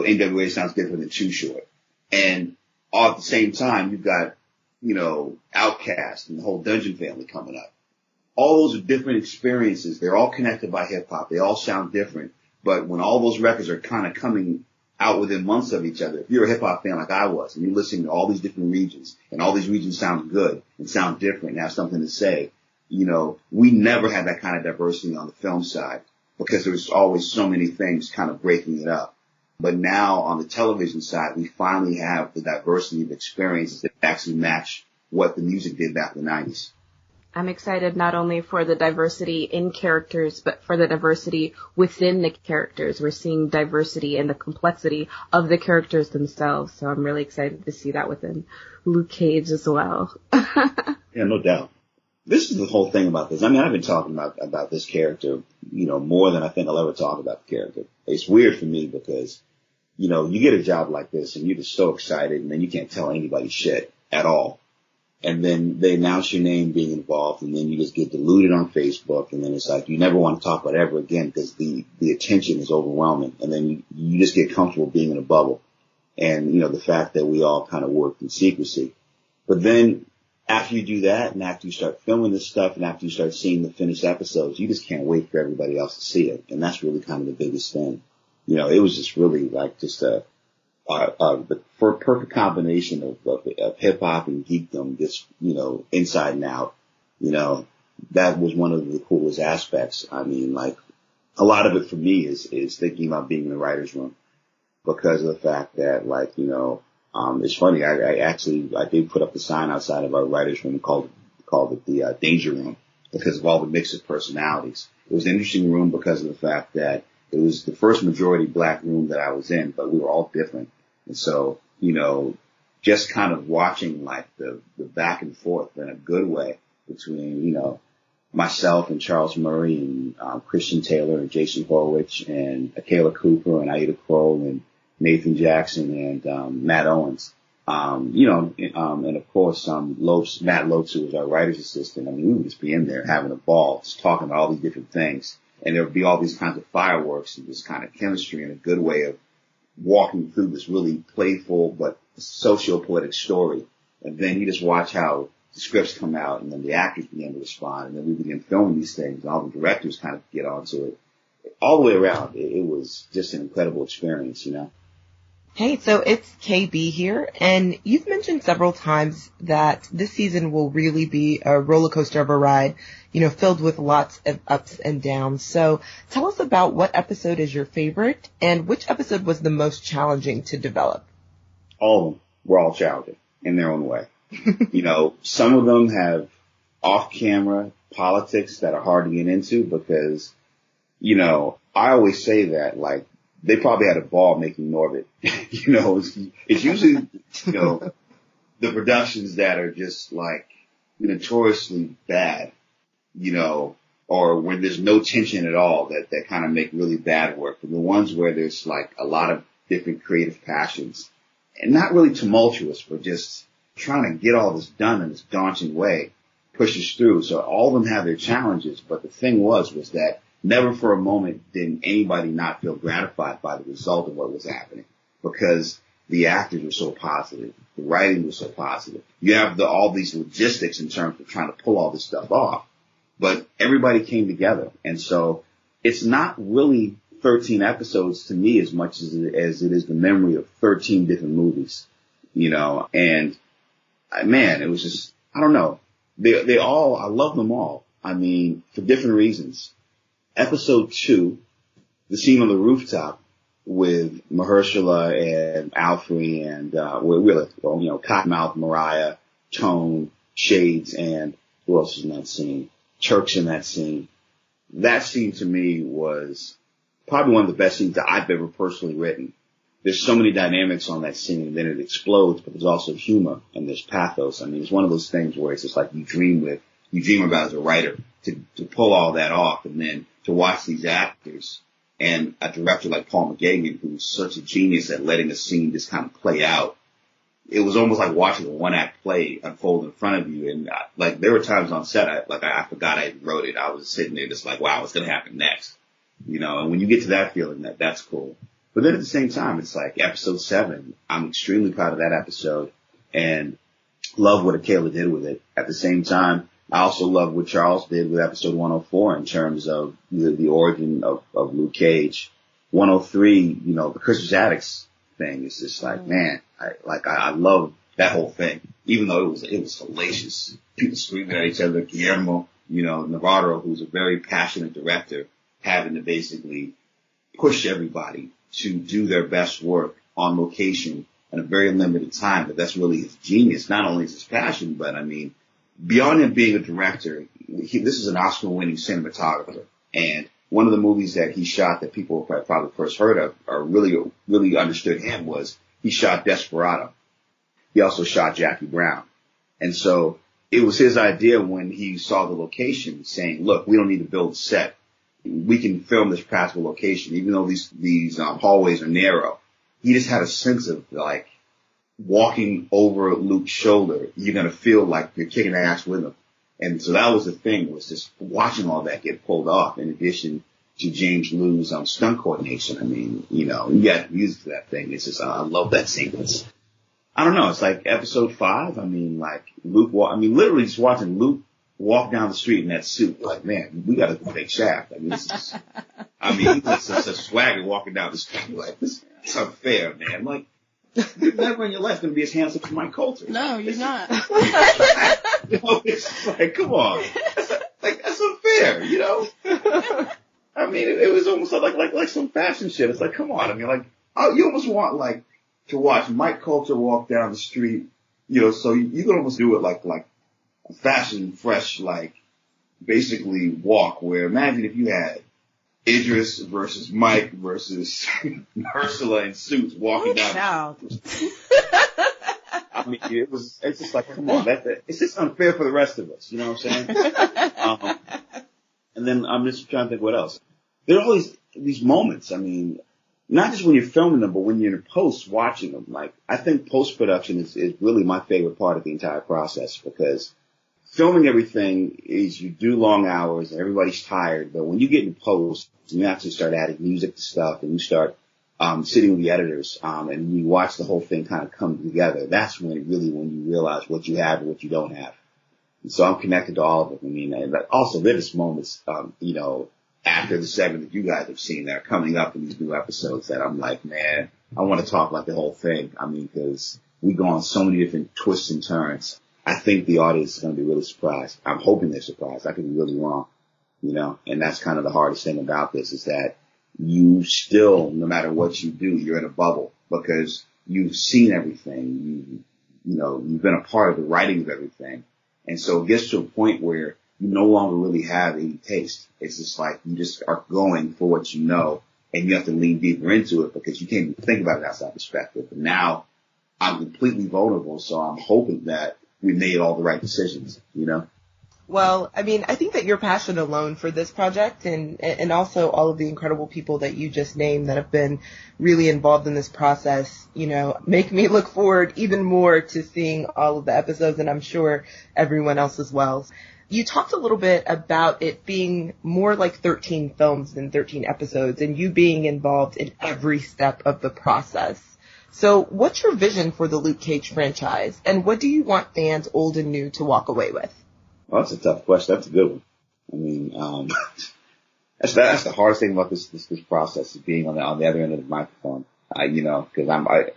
NWA sounds different than Too Short. And all at the same time, you've got, Outkast and the whole Dungeon family coming up. All those are different experiences. They're all connected by hip hop. They all sound different. But when all those records are kind of coming out within months of each other, if you're a hip hop fan like I was, and you're listening to all these different regions, and all these regions sound good and sound different and have something to say, we never had that kind of diversity on the film side because there was always so many things kind of breaking it up. But now on the television side, we finally have the diversity of experiences that actually match what the music did back in the 90s. I'm excited not only for the diversity in characters, but for the diversity within the characters. We're seeing diversity in the complexity of the characters themselves. So I'm really excited to see that within Luke Cage as well. Yeah, no doubt. This is the whole thing about this. I mean, I've been talking about this character, more than I think I'll ever talk about the character. It's weird for me because, you get a job like this and you're just so excited and then you can't tell anybody shit at all. And then they announce your name being involved, and then you just get diluted on Facebook, and then it's like you never want to talk about it ever again because the attention is overwhelming, and then you just get comfortable being in a bubble. And, the fact that we all kind of worked in secrecy. But then after you do that, and after you start filming this stuff, and after you start seeing the finished episodes, you just can't wait for everybody else to see it. And that's really kind of the biggest thing. It was just really like just the perfect combination of hip hop and geekdom, just, inside and out. That was one of the coolest aspects. I mean, like, a lot of it for me is thinking about being in the writer's room because of the fact that, like, it's funny. I did put up a sign outside of our writer's room called it the Danger Room because of all the mix of personalities. It was an interesting room because of the fact that it was the first majority black room that I was in, but we were all different. And so, just kind of watching like the back and forth in a good way between, myself and Charles Murray and Christian Taylor and Jason Horwich and Akela Cooper and Aida Kroll and Nathan Jackson and Matt Owens. And of course, Matt Lopes, who was our writer's assistant. I mean, we would just be in there having a ball, just talking about all these different things. And there would be all these kinds of fireworks and this kind of chemistry and a good way of walking through this really playful but socio-poetic story. And then you just watch how the scripts come out and then the actors begin to respond and then we begin filming these things and all the directors kind of get onto it. All the way around, it was just an incredible experience, Hey, so it's KB here, and you've mentioned several times that this season will really be a roller coaster of a ride, filled with lots of ups and downs. So tell us about what episode is your favorite and which episode was the most challenging to develop. All of them were all challenging in their own way. Some of them have off-camera politics that are hard to get into because, I always say that, like, they probably had a ball making Norbit. It's usually, the productions that are just like notoriously bad, or when there's no tension at all that kind of make really bad work. And the ones where there's like a lot of different creative passions and not really tumultuous, but just trying to get all this done in this daunting way pushes through. So all of them have their challenges. But the thing was that never for a moment did anybody not feel gratified by the result of what was happening because the actors were so positive. The writing was so positive. You have all these logistics in terms of trying to pull all this stuff off, but everybody came together. And so it's not really 13 episodes to me as much as it is the memory of 13 different movies, and man, it was just, I don't know. They all, I love them all. I mean, for different reasons. Episode 2, the scene on the rooftop with Mahershala and Alfre and, Cottonmouth, Mariah, Tone, Shades, and who else is in that scene? Turk's in that scene. That scene to me was probably one of the best scenes that I've ever personally written. There's so many dynamics on that scene and then it explodes, but there's also humor and there's pathos. I mean, it's one of those things where it's just like you dream about as a writer to pull all that off and then to watch these actors and a director like Paul McGagan, who's such a genius at letting a scene just kind of play out. It was almost like watching a one-act play unfold in front of you. And like there were times on set, I forgot I wrote it. I was sitting there just like, wow, what's going to happen next? And when you get to that feeling, that's cool. But then at the same time, it's like episode 7. I'm extremely proud of that episode and love what Akela did with it. At the same time, I also love what Charles did with episode 104 in terms of the origin of Luke Cage. 103, you know, the Christmas Addicts thing is just like, man, I love that whole thing. Even though it was hellacious. People screaming at each other, Guillermo, you know, Navarro, who's a very passionate director, having to basically push everybody to do their best work on location in a very limited time. But that's really his genius. Not only is his passion, but I mean, beyond him being a director, this is an Oscar-winning cinematographer. And one of the movies that he shot that people probably first heard of or really understood him was he shot Desperado. He also shot Jackie Brown. And so it was his idea when he saw the location saying, look, we don't need to build a set. We can film this practical location, even though these hallways are narrow. He just had a sense of like walking over Luke's shoulder. You're going to feel like you're kicking ass with him. And so that was the thing, was just watching all that get pulled off in addition to James Liu's stunt coordination. I mean, you know, you got music for that thing. It's just, I love that sequence. I don't know. It's like episode 5. I mean, like literally just watching Luke walk down the street in that suit. Like, man, we got to fake Shaft. I mean, this is, he's such a swagger walking down the street. Like, this is unfair, man. Like, you're never in your life going to be as handsome as Mike Coulter. No, you're not. You know, it's like, come on. That's unfair, you know? I mean, it was almost like some fashion shit. It's like, come on. I mean, like, you almost want, like, to watch Mike Coulter walk down the street, you know, so you can almost do it like a fashion fresh, like, basically walk where imagine if you had Idris versus Mike versus Ursula in suits walking down. I mean, it's just like, come on, it's just unfair for the rest of us, you know what I'm saying? And then I'm just trying to think what else. There are all these moments, I mean, not just when you're filming them, but when you're in post watching them. Like, I think post-production is really my favorite part of the entire process because filming everything is you do long hours and everybody's tired, but when you get in post and you actually start adding music to stuff and you start sitting with the editors and you watch the whole thing kind of come together, that's when you realize what you have and what you don't have. And so I'm connected to all of it. I mean, but also there's moments, you know, after the segment that you guys have seen that are coming up in these new episodes that I'm like, man, I want to talk about the whole thing. I mean, because we go on so many different twists and turns. I think the audience is going to be really surprised. I'm hoping they're surprised. I could be really wrong, you know, and that's kind of the hardest thing about this is that you still, no matter what you do, you're in a bubble because you've seen everything. You know, you've been a part of the writing of everything. And so it gets to a point where you no longer really have any taste. It's just like you just are going for what you know and you have to lean deeper into it because you can't even think about it outside perspective. But now I'm completely vulnerable. So I'm hoping that we made all the right decisions, you know? Well, I mean, I think that your passion alone for this project and also all of the incredible people that you just named that have been really involved in this process, you know, make me look forward even more to seeing all of the episodes and I'm sure everyone else as well. You talked a little bit about it being more like 13 films than 13 episodes and you being involved in every step of the process. So what's your vision for the Luke Cage franchise and what do you want fans old and new to walk away with? Well, that's a tough question. That's a good one. I mean, that's the hardest thing about this process is being on the other end of the microphone. You know, because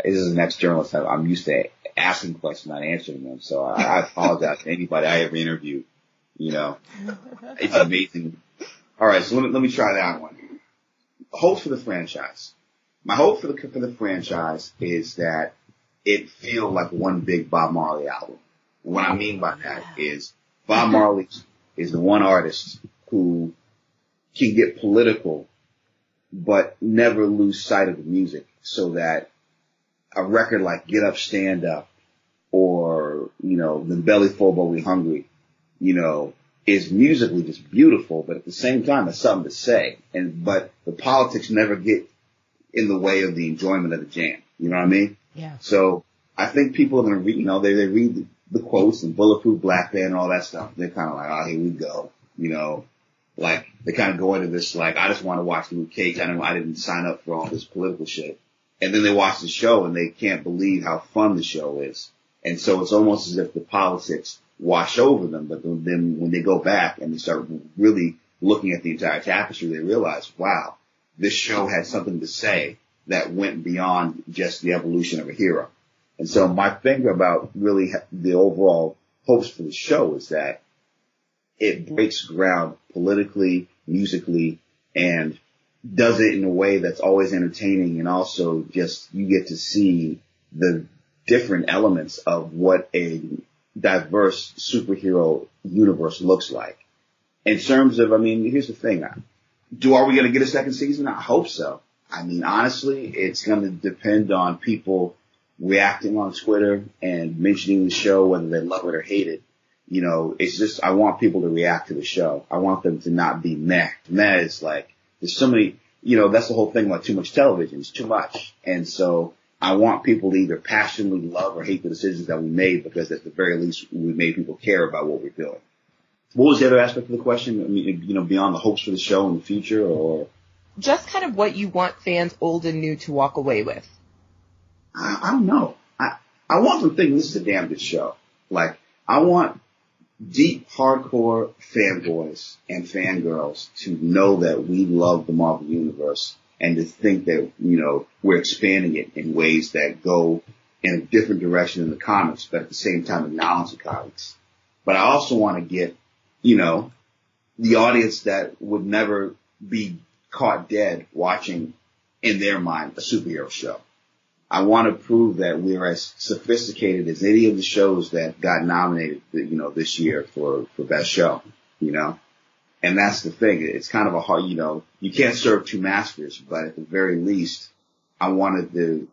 as an ex-journalist, I'm used to asking questions, not answering them. So I apologize to anybody I ever interviewed. You know, it's amazing. All right, so let me try that one. Hope for the franchise. My hope for the franchise is that it feel like one big Bob Marley album. And what I mean by that is Bob Marley is the one artist who can get political, but never lose sight of the music so that a record like Get Up, Stand Up or, you know, The Belly Full But We Hungry, you know, is musically just beautiful, but at the same time, it's something to say. But the politics never get in the way of the enjoyment of the jam. You know what I mean? Yeah. So I think people are going to read, you know, they read the quotes and Bulletproof Black Band and all that stuff. They're kind of like, oh, here we go. You know, Like, they kind of go into this, like, I just want to watch Luke Cage. I didn't sign up for all this political shit. And then they watch the show and they can't believe how fun the show is. And so it's almost as if the politics wash over them. But then when they go back and they start really looking at the entire tapestry, they realize, wow, this show had something to say that went beyond just the evolution of a hero. And so my thing about really the overall hopes for the show is that it breaks ground politically, musically, and does it in a way that's always entertaining, and also just you get to see the different elements of what a diverse superhero universe looks like. In terms of, I mean, here's the thing. Are we going to get a second season? I hope so. I mean, honestly, it's going to depend on people reacting on Twitter and mentioning the show, whether they love it or hate it. You know, it's just, I want people to react to the show. I want them to not be meh. Meh is like, there's so many, you know, that's the whole thing about too much television. It's too much. And so I want people to either passionately love or hate the decisions that we made, because at the very least we made people care about what we're doing. What was the other aspect of the question? I mean, you know, beyond the hopes for the show in the future, or? Just kind of what you want fans old and new to walk away with. I don't know. I want them to think this is a damn good show. Like, I want deep, hardcore fanboys and fangirls to know that we love the Marvel Universe, and to think that, you know, we're expanding it in ways that go in a different direction than the comics, but at the same time acknowledge the comics. But I also want to get, you know, the audience that would never be caught dead watching, in their mind, a superhero show. I want to prove that we're as sophisticated as any of the shows that got nominated, you know, this year for Best Show, you know. And that's the thing. It's kind of a hard, you know, you can't serve two masters, but at the very least, I wanted to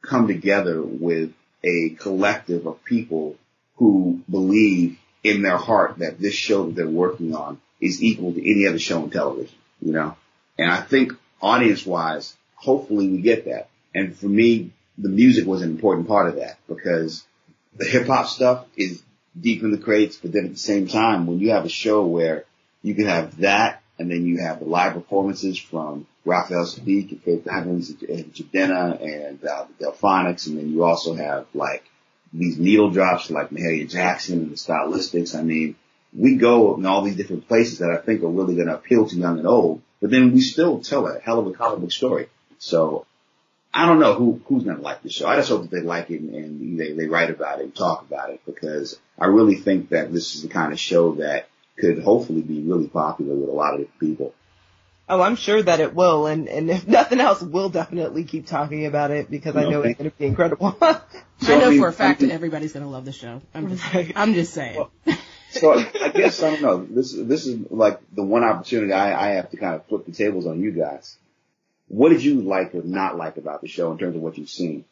come together with a collective of people who believe in their heart that this show that they're working on is equal to any other show on television, you know. And I think audience-wise, hopefully we get that. And for me, the music was an important part of that, because the hip-hop stuff is deep in the crates, but then at the same time, when you have a show where you can have that, and then you have the live performances from Raphael Sadiq and Faith Evans and Jadena and the Delphonics, and then you also have, like, these needle drops like Mahalia Jackson and the Stylistics. I mean, we go in all these different places that I think are really going to appeal to young and old, but then we still tell a hell of a comic book story. So I don't know who's going to like the show. I just hope that they like it and they write about it and talk about it, because I really think that this is the kind of show that could hopefully be really popular with a lot of different people. Oh, I'm sure that it will, and if nothing else, we'll definitely keep talking about it, because I know it's going to be incredible. So, I know for a fact that everybody's going to love the show. I'm just saying. Well, so I guess, I don't know, this is like the one opportunity I have to kind of flip the tables on you guys. What did you like or not like about the show in terms of what you've seen?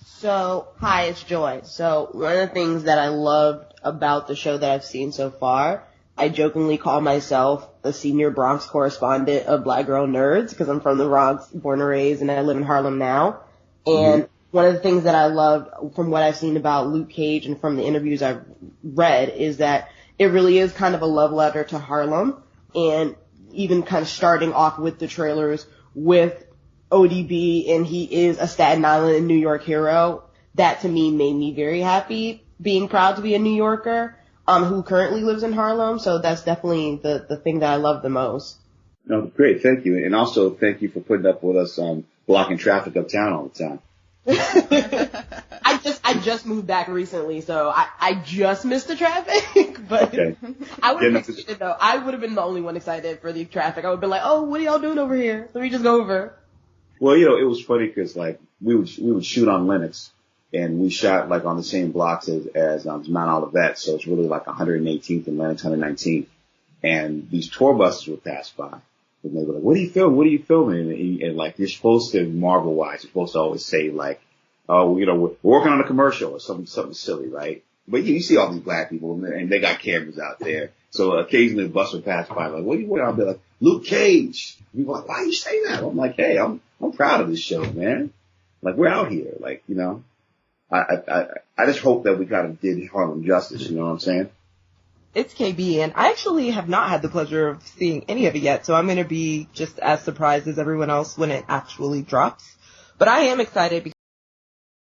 So, hi, it's Joy. So, one of the things that I loved about the show that I've seen so far, I jokingly call myself the senior Bronx correspondent of Black Girl Nerds, because I'm from the Bronx, born and raised, and I live in Harlem now. And one of the things that I loved from what I've seen about Luke Cage and from the interviews I've read is that it really is kind of a love letter to Harlem, and even kind of starting off with the trailers with ODB, and he is a Staten Island and New York hero. That to me made me very happy, being proud to be a New Yorker who currently lives in Harlem. So that's definitely the thing that I love the most. No, great, thank you. And also thank you for putting up with us blocking traffic uptown all the time. I just moved back recently, so I just missed the traffic, but okay. I would have been excited though. I would have been the only one excited for the traffic. I would have been like, oh, what are y'all doing over here? Let me just go over. Well, you know, it was funny because like we would shoot on Lennox, and we shot like on the same blocks as Mount Olivet, so it's really like 118th and Lennox 119th, and these tour buses would pass by. And they were like, what are you filming? What are you filming? And like, you're supposed to, Marvel-wise, you're supposed to always say like, oh, you know, we're working on a commercial or something silly, right? But you see all these black people and they got cameras out there. So occasionally a bus would pass by like, what are you working on? I'll be like, Luke Cage. People are like, why you say that? I'm like, hey, I'm proud of this show, man. Like, we're out here. Like, you know, I just hope that we kind of did Harlem justice, you know what I'm saying? it's KB, and I actually have not had the pleasure of seeing any of it yet, so I'm going to be just as surprised as everyone else when it actually drops. But I am excited because